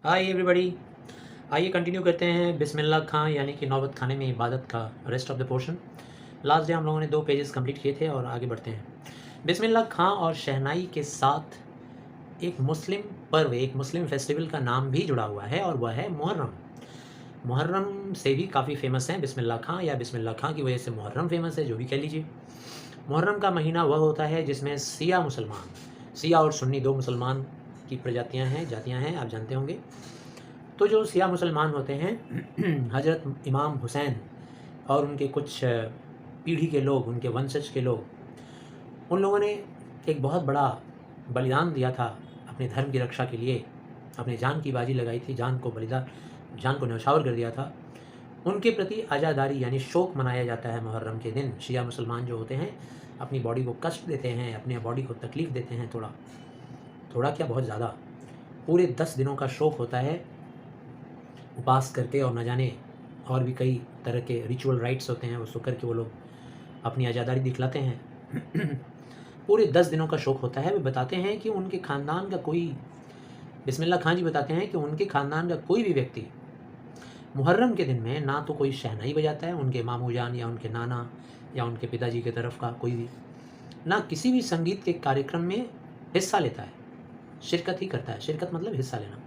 Hi everybody. आइए continue करते हैं बिस्मिल्लाह खां यानी कि नौबत खाने में इबादत का rest of the portion. Last day हम लोगों ने 2 पेजेस कंप्लीट किए थे और आगे बढ़ते हैं। बिस्मिल्लाह खां और शहनाई के साथ एक मुस्लिम पर्व, एक मुस्लिम फेस्टिवल का नाम भी जुड़ा हुआ है और वह है मुहर्रम। मुहर्रम से भी काफ़ी फेमस है बिस्मिल्लाह खां, या बिस्मिल्लाह खां की वजह से मुहर्रम फेमस है, जो भी कह लीजिए। मुहर्रम का महीना वह होता है जिसमें शिया मुसलमान, शिया और सुन्नी दो मुसलमान की प्रजातियां हैं, जातियां हैं, आप जानते होंगे। तो जो शिया मुसलमान होते हैं हज़रत इमाम हुसैन और उनके कुछ पीढ़ी के लोग, उनके वंशज के लोग, उन लोगों ने एक बहुत बड़ा बलिदान दिया था अपने धर्म की रक्षा के लिए, अपने जान की बाजी लगाई थी, जान को न्यौछावर कर दिया था। उनके प्रति आज़ादारी यानी शोक मनाया जाता है मुहर्रम के दिन। शिया मुसलमान जो होते हैं अपनी बॉडी को कष्ट देते हैं, अपनी बॉडी को तकलीफ़ देते हैं, थोड़ा थोड़ा क्या बहुत ज़्यादा। पूरे 10 दिनों का शोक होता है, उपास करके, और न जाने और भी कई तरह के रिचुअल राइट्स होते हैं, उसको करके वो लोग अपनी आज़ादारी दिखलाते हैं। पूरे 10 दिनों का शोक होता है। वे बताते हैं कि उनके ख़ानदान का कोई, बिस्मिल्लाह खां जी बताते हैं कि उनके ख़ानदान का कोई भी व्यक्ति मुहर्रम के दिन में ना तो कोई शहनाई बजाता है, उनके मामू जान या उनके नाना या उनके पिताजी की तरफ का कोई भी, ना किसी भी संगीत के कार्यक्रम में हिस्सा लेता है, शिरकत ही करता है। शिरकत मतलब हिस्सा लेना।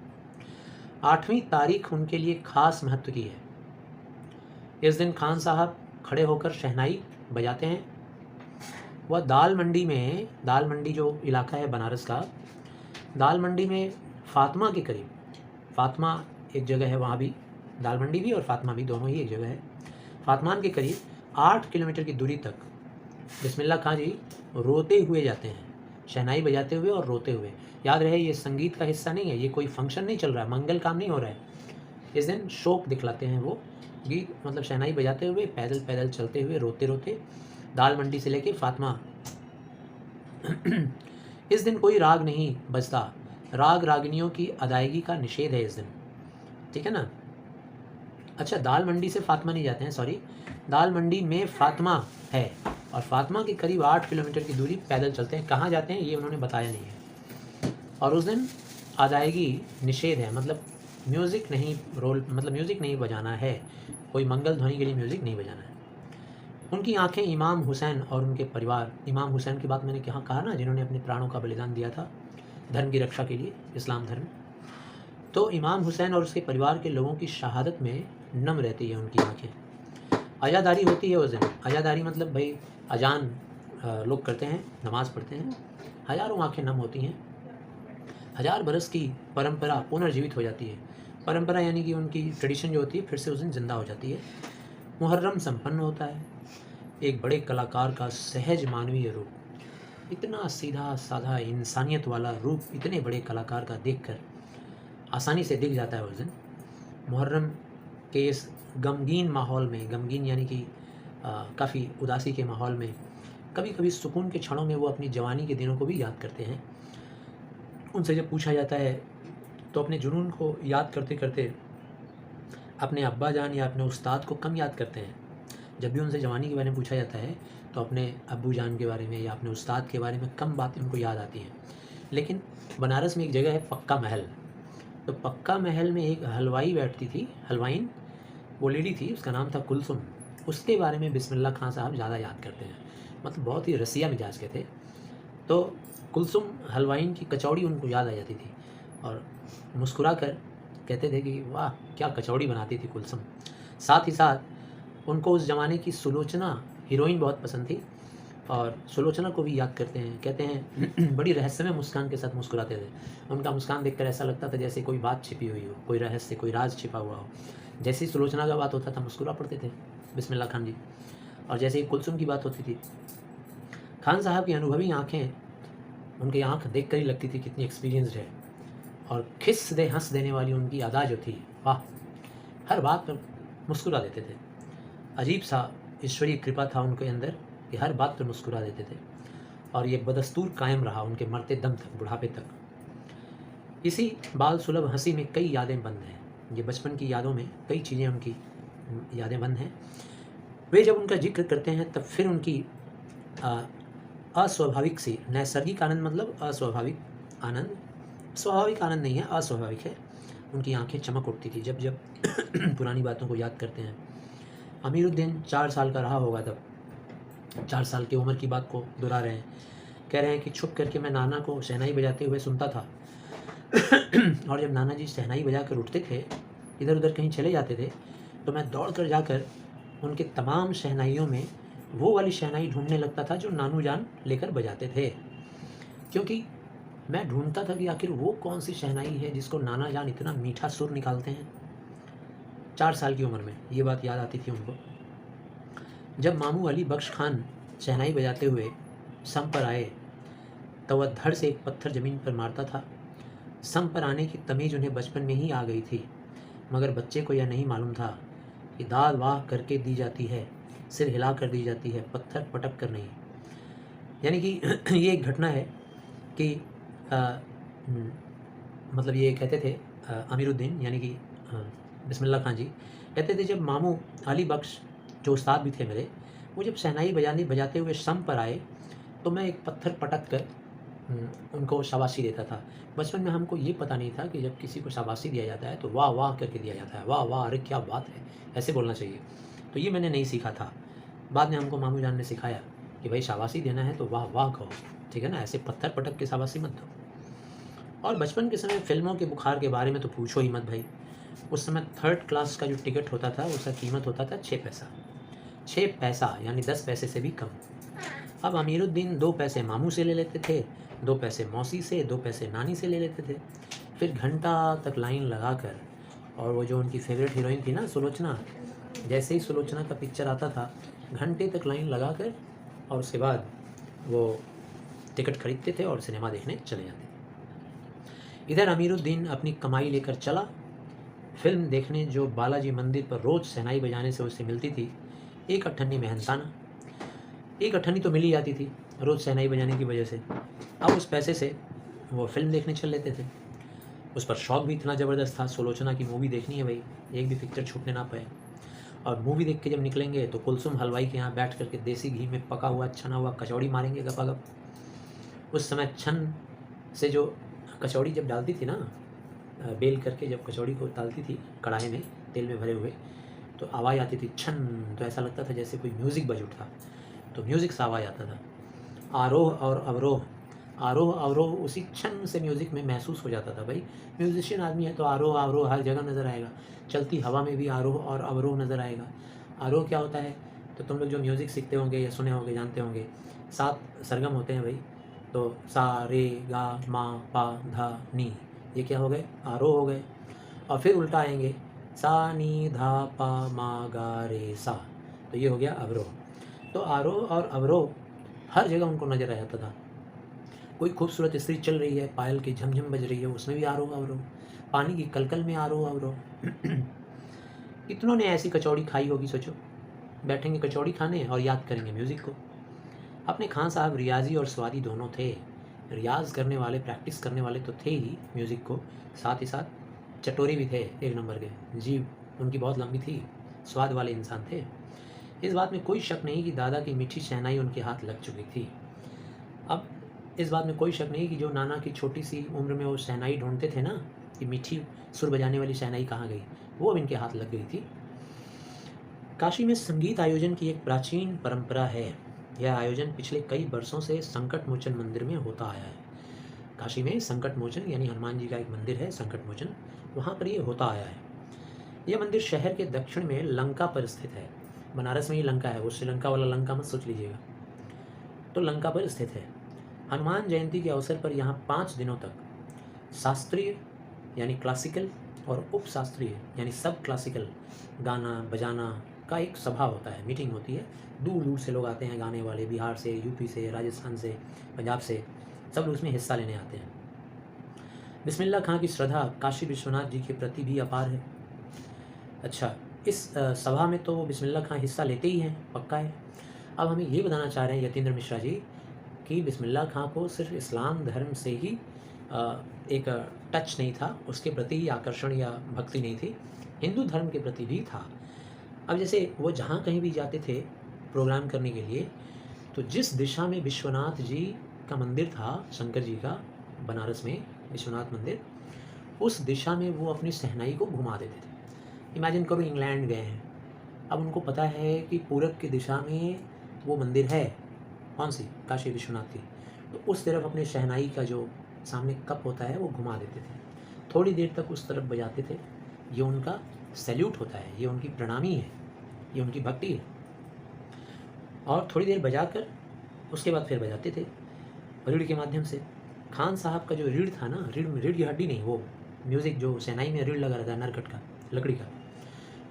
8वीं तारीख उनके लिए ख़ास महत्व की है। इस दिन खान साहब खड़े होकर शहनाई बजाते हैं। वह दाल मंडी जो इलाका है बनारस का, दाल मंडी में फ़ातिमा के करीब, फ़ातिमा एक जगह है, वहाँ भी दाल मंडी भी और फ़ातिमा भी दोनों ही एक जगह है। फ़ातिमान के करीब 8 किलोमीटर की दूरी तक बिस्मिल्लाह खां जी रोते हुए जाते हैं, शहनाई बजाते हुए और रोते हुए। याद रहे, ये संगीत का हिस्सा नहीं है, ये कोई फंक्शन नहीं चल रहा है, मंगल काम नहीं हो रहा है। इस दिन शोक दिखलाते हैं वो। गीत मतलब शहनाई बजाते हुए, पैदल पैदल चलते हुए, रोते रोते दाल मंडी से लेके फ़ातिमा। इस दिन कोई राग नहीं बजता, राग रागिनियों की अदायगी का निषेध है इस दिन, ठीक है ना। अच्छा, दाल मंडी से फ़ातिमा नहीं जाते हैं, सॉरी, दाल मंडी में फ़ातिमा है और फ़ातिमा के करीब 8 किलोमीटर की दूरी पैदल चलते हैं। कहाँ जाते हैं ये उन्होंने बताया नहीं है। और उस दिन अदायगी निषेध है, मतलब म्यूज़िक नहीं, मतलब म्यूज़िक नहीं बजाना है, कोई मंगल ध्वनि के लिए म्यूज़िक नहीं बजाना है। उनकी आंखें इमाम हुसैन और उनके परिवार, इमाम हुसैन की बात मैंने कहा ना, जिन्होंने अपने प्राणों का बलिदान दिया था धर्म की रक्षा के लिए, इस्लाम धर्म। तो इमाम हुसैन और उसके परिवार के लोगों की शहादत में नम रहती है उनकी आंखें। अज़ादारी होती है उस दिन। अज़ादारी मतलब भाई अजान लोग करते हैं, नमाज़ पढ़ते हैं, हज़ारों आंखें नम होती हैं। 1000 बरस की परंपरा पुनर्जीवित हो जाती है। परंपरा यानी कि उनकी ट्रेडिशन जो होती है फिर से उस दिन ज़िंदा हो जाती है। मुहर्रम संपन्न होता है। एक बड़े कलाकार का सहज मानवीय रूप, इतना सीधा साधा इंसानियत वाला रूप इतने बड़े कलाकार का देखकर आसानी से दिख जाता है उस दिन। मुहर्रम के इस गमगीन माहौल में, गमगीन यानी कि काफ़ी उदासी के माहौल में, कभी कभी सुकून के क्षणों में वो अपनी जवानी के दिनों को भी याद करते हैं। उनसे जब पूछा जाता है तो अपने जुनून को याद करते करते अपने अब्बा जान या अपने उस्ताद को कम याद करते हैं। जब भी उनसे जवानी के बारे में पूछा जाता है तो अपने अब्बू जान के बारे में या अपने उस्ताद के बारे में कम बातें उनको याद आती हैं। लेकिन बनारस में एक जगह है पक्का महल। तो पक्का महल में एक हलवाई बैठती थी, हलवाइन, वो लेडी थी, उसका नाम था कुलसुम। उसके बारे में बिस्मिल्लाह खां साहब ज़्यादा याद करते हैं, मतलब बहुत ही रसिया मिजाज के थे। तो कुलसुम हलवाइन की कचौड़ी उनको याद आ जाती थी और मुस्कुरा कर कहते थे कि वाह क्या कचौड़ी बनाती थी कुलसुम। साथ ही साथ उनको उस ज़माने की सुलोचना हीरोइन बहुत पसंद थी और सुलोचना को भी याद करते हैं। कहते हैं बड़ी रहस्यमय मुस्कान के साथ मुस्कुराते थे। उनका मुस्कान देखकर ऐसा लगता था जैसे कोई बात छिपी हुई हो, कोई रहस्य, कोई राज छिपा हुआ हो। जैसे ही सुलोचना का बात होता था मुस्कुरा पड़ते थे बिस्मिल्लाह खान जी, और जैसे ही कुलसुम की बात होती थी, खान साहब की अनुभवी आँखें, उनकी आँख देख कर ही लगती थी कितनी एक्सपीरियंसड है। और हंस देने वाली उनकी अदा जो थी, वाह, हर बात पर मुस्कुरा देते थे। अजीब सा ईश्वरीय कृपा था उनके अंदर कि हर बात पर मुस्कुरा देते थे और ये बदस्तूर कायम रहा उनके मरते दम तक, बुढ़ापे तक। इसी बाल सुलभ हंसी में कई यादें बंद हैं। ये बचपन की यादों में कई चीज़ें उनकी यादें बंद हैं। वे जब उनका जिक्र करते हैं तब फिर उनकी अस्वाभाविक सी, नैसर्गिक आनंद मतलब अस्वाभाविक आनंद, स्वाभाविक आनंद नहीं है, अस्वाभाविक है, उनकी आंखें चमक उठती थी जब जब पुरानी बातों को याद करते हैं। अमीरुद्दीन 4 साल का रहा होगा तब, 4 साल की उम्र की बात को दोहरा रहे हैं। कह रहे हैं कि छुप करके मैं नाना को शहनाई बजाते हुए सुनता था और जब नाना जी शहनाई बजा कर उठते थे, इधर उधर कहीं चले जाते थे, तो मैं दौड़ कर जाकर उनके तमाम शहनाइयों में वो वाली शहनाई ढूंढने लगता था जो नानू जान लेकर बजाते थे, क्योंकि मैं ढूंढता था कि आखिर वो कौन सी शहनाई है जिसको नाना जान इतना मीठा सुर निकालते हैं। 4 साल की उम्र में ये बात याद आती थी उनको। जब मामू अली बख्श खान शहनाई बजाते हुए सम पर आए तो वह धड़ से एक पत्थर ज़मीन पर मारता था। सम पर आने की तमीज़ उन्हें बचपन में ही आ गई थी, मगर बच्चे को यह नहीं मालूम था कि दाद वाह करके दी जाती है, सिर हिला कर दी जाती है, पत्थर पटक कर नहीं। यानी कि ये एक घटना है कि मतलब ये कहते थे अमीरुद्दीन यानी कि बिस्मिल्लाह खान जी कहते थे, जब मामू अली बख्श जो उस्ताद भी थे मेरे, वो जब शहनाई बजाते हुए सम पर आए तो मैं एक पत्थर पटक कर उनको शाबाशी देता था। बचपन में हमको ये पता नहीं था कि जब किसी को शाबाशी दिया जाता है तो वाह वाह करके दिया जाता है, वाह वाह अरे क्या बात है, ऐसे बोलना चाहिए। तो ये मैंने नहीं सीखा था, बाद में हमको मामू जान ने सिखाया कि भाई शाबाशी देना है तो वाह वाह कहो, ठीक है ना, ऐसे पत्थर पटक के शाबाशी मत दो। और बचपन के समय फिल्मों के बुखार के बारे में तो पूछो ही मत भाई। उस समय 3rd क्लास का जो टिकट होता था उसका कीमत होता था 6 पैसा, 6 पैसा यानी 10 पैसे से भी कम। अब अमीरुद्दीन 2 पैसे मामू से ले लेते थे, 2 पैसे मौसी से, 2 पैसे नानी से ले लेते थे। फिर घंटा तक लाइन लगा कर, और वो जो उनकी फेवरेट हीरोइन थी ना सुलोचना, जैसे ही सुलोचना का पिक्चर आता था घंटे तक लाइन लगा कर और उसके बाद वो टिकट खरीदते थे और सिनेमा देखने चले जाते थे। इधर अमीरुद्दीन अपनी कमाई लेकर चला। फिल्म देखने जो बालाजी मंदिर पर रोज़ शहनाई बजाने से उससे मिलती थी, एक अठन्नी मेहनताना, एक अठन्नी तो मिल ही जाती थी रोज़ शहनाई बजाने की वजह से। अब उस पैसे से वो फिल्म देखने चल लेते थे। उस पर शौक़ भी इतना ज़बरदस्त था, सुलोचना की मूवी देखनी है भाई, एक भी पिक्चर छूटने ना पाए। और मूवी देख के जब निकलेंगे तो कुलसुम हलवाई के यहाँ बैठ करके देसी घी में पका हुआ छना हुआ कचौड़ी मारेंगे गपागप। उस समय छन से जो कचौड़ी जब डालती थी ना, बेल करके जब कचौड़ी को डालती थी कढ़ाई में तेल में भरे हुए, तो आवाज़ आती थी छन, तो ऐसा लगता था जैसे कोई म्यूज़िक बज उठा, तो म्यूज़िक सा आवाज़ आता था। आरोह और अवरोह, आरोह अवरोह उसी छन से म्यूज़िक में महसूस हो जाता था। भाई म्यूजिशियन आदमी है तो आरोह अवरोह हर जगह नज़र आएगा, चलती हवा में भी आरोह और अवरोह नज़र आएगा। आरोह क्या होता है, तो तुम लोग जो म्यूज़िक सीखते होंगे या सुने होंगे जानते होंगे, 7 सरगम होते हैं भाई, तो सा रे गा मा पा धा नी, ये क्या हो गए, आरोह हो गए। और फिर उल्टा आएंगे, सा नी धा पा मा गा रे सा, तो ये हो गया अवरोह। तो आरोह और अवरोह हर जगह उनको नज़र आ जाता था। कोई खूबसूरत स्त्री चल रही है, पायल की झमझम बज रही है, उसमें भी आरोह अवरोह, पानी की कलकल में आरोह अवरोह। कितनों ने ऐसी कचौड़ी खाई होगी, सोचो, बैठेंगे कचौड़ी खाने और याद करेंगे म्यूज़िक को। अपने खान साहब रियाजी और स्वादी दोनों थे। रियाज़ करने वाले, प्रैक्टिस करने वाले तो थे ही म्यूज़िक को, साथ ही साथ चटोरी भी थे एक नंबर के। जीभ उनकी बहुत लंबी थी, स्वाद वाले इंसान थे। इस बात में कोई शक नहीं कि दादा की मीठी शहनाई उनके हाथ लग चुकी थी। अब इस बात में कोई शक नहीं कि जो नाना की छोटी सी उम्र में वो शहनाई ढूंढते थे ना कि मीठी सुर बजाने वाली शहनाई कहाँ गई, वो अब इनके हाथ लग गई थी। काशी में संगीत आयोजन की एक प्राचीन परंपरा है। यह आयोजन पिछले कई वर्षों से संकट मोचन मंदिर में होता आया है। काशी में संकट मोचन यानी हनुमान जी का एक मंदिर है संकट मोचन, वहाँ पर ये होता आया है। यह मंदिर शहर के दक्षिण में लंका पर स्थित है। बनारस में ही लंका है, वो श्रीलंका वाला लंका मत सोच लीजिएगा, तो लंका पर स्थित है। हनुमान जयंती के अवसर पर यहाँ 5 दिनों तक शास्त्रीय यानी क्लासिकल और उप शास्त्रीय यानी सब क्लासिकल गाना बजाना का एक सभा होता है, मीटिंग होती है। दूर दूर से लोग आते हैं गाने वाले, बिहार से, यूपी से, राजस्थान से, पंजाब से, सब लोग उसमें हिस्सा लेने आते हैं। बिस्मिल्लाह खां की श्रद्धा काशी विश्वनाथ जी के प्रति भी अपार है। अच्छा, इस सभा में तो बिस्मिल्लाह खां हिस्सा लेते ही हैं, पक्का है। अब हमें ये बताना चाह रहे हैं यतीन्द्र मिश्रा जी कि बिस्मिल्लाह खां को सिर्फ इस्लाम धर्म से ही एक टच नहीं था, उसके प्रति ही आकर्षण या भक्ति नहीं थी, हिंदू धर्म के प्रति भी था। अब जैसे वो जहाँ कहीं भी जाते थे प्रोग्राम करने के लिए, तो जिस दिशा में विश्वनाथ जी का मंदिर था, शंकर जी का, बनारस में विश्वनाथ मंदिर, उस दिशा में वो अपनी शहनाई को घुमा देते थे। इमेजिन करो इंग्लैंड गए हैं, अब उनको पता है कि पूरब की दिशा में वो मंदिर है, कौन सी, काशी विश्वनाथ की, तो उस तरफ अपने शहनाई का जो सामने कप होता है वो घुमा देते थे, थोड़ी देर तक उस तरफ बजाते थे। ये उनका सैल्यूट होता है, ये उनकी प्रणामी है, ये उनकी भक्ति है। और थोड़ी देर बजाकर उसके बाद फिर बजाते थे रीढ़ के माध्यम से। खान साहब का जो रीढ़ था ना, रीढ़ की हड्डी नहीं, वो म्यूज़िक जो शहनाई में रीढ़ लगा रहता है नरकट का, लकड़ी का,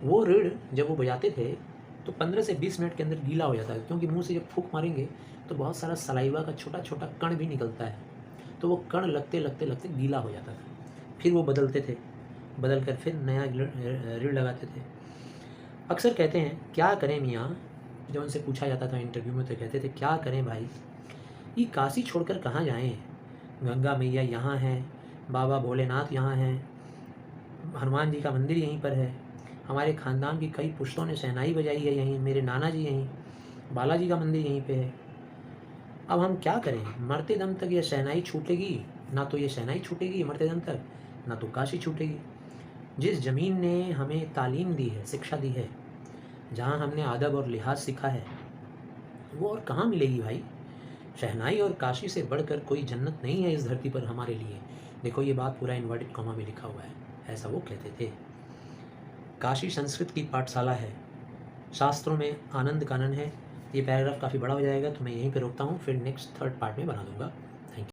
वो रीढ़ जब वो बजाते थे तो 15 से 20 मिनट के अंदर गीला हो जाता है, क्योंकि मुंह से जब फूंक मारेंगे तो बहुत सारा सलाइवा का छोटा छोटा कण भी निकलता है, तो वो कण लगते लगते लगते गीला हो जाता था। फिर वो बदलते थे, बदल कर फिर नया रीढ़ लगाते थे। अक्सर कहते हैं क्या करें मियाँ, जब उनसे पूछा जाता था इंटरव्यू में तो कहते थे क्या करें भाई, ये काशी छोड़कर कहाँ जाएं, गंगा मैया यहाँ है, बाबा भोलेनाथ यहाँ हैं, हनुमान जी का मंदिर यहीं पर है, हमारे ख़ानदान की कई पुश्तों ने शहनाई बजाई है यहीं, मेरे नाना जी यहीं, बालाजी का मंदिर यहीं पे है। अब हम क्या करें, मरते दम तक ये शहनाई छूटेगी, ना तो ये शहनाई छूटेगी मरते दम तक, ना तो काशी छूटेगी। जिस ज़मीन ने हमें तालीम दी है, शिक्षा दी है, जहाँ हमने अदब और लिहाज सीखा है, वो और कहाँ मिलेगी भाई। शहनाई और काशी से बढ़कर कोई जन्नत नहीं है इस धरती पर हमारे लिए। देखो ये बात पूरा इन्वर्टेड कॉमा में लिखा हुआ है, ऐसा वो कहते थे। काशी संस्कृत की पाठशाला है, शास्त्रों में आनंद कानन है। ये पैराग्राफ काफ़ी बड़ा हो जाएगा तो मैं यहीं पे रोकता हूँ, फिर नेक्स्ट थर्ड पार्ट में बना दूंगा।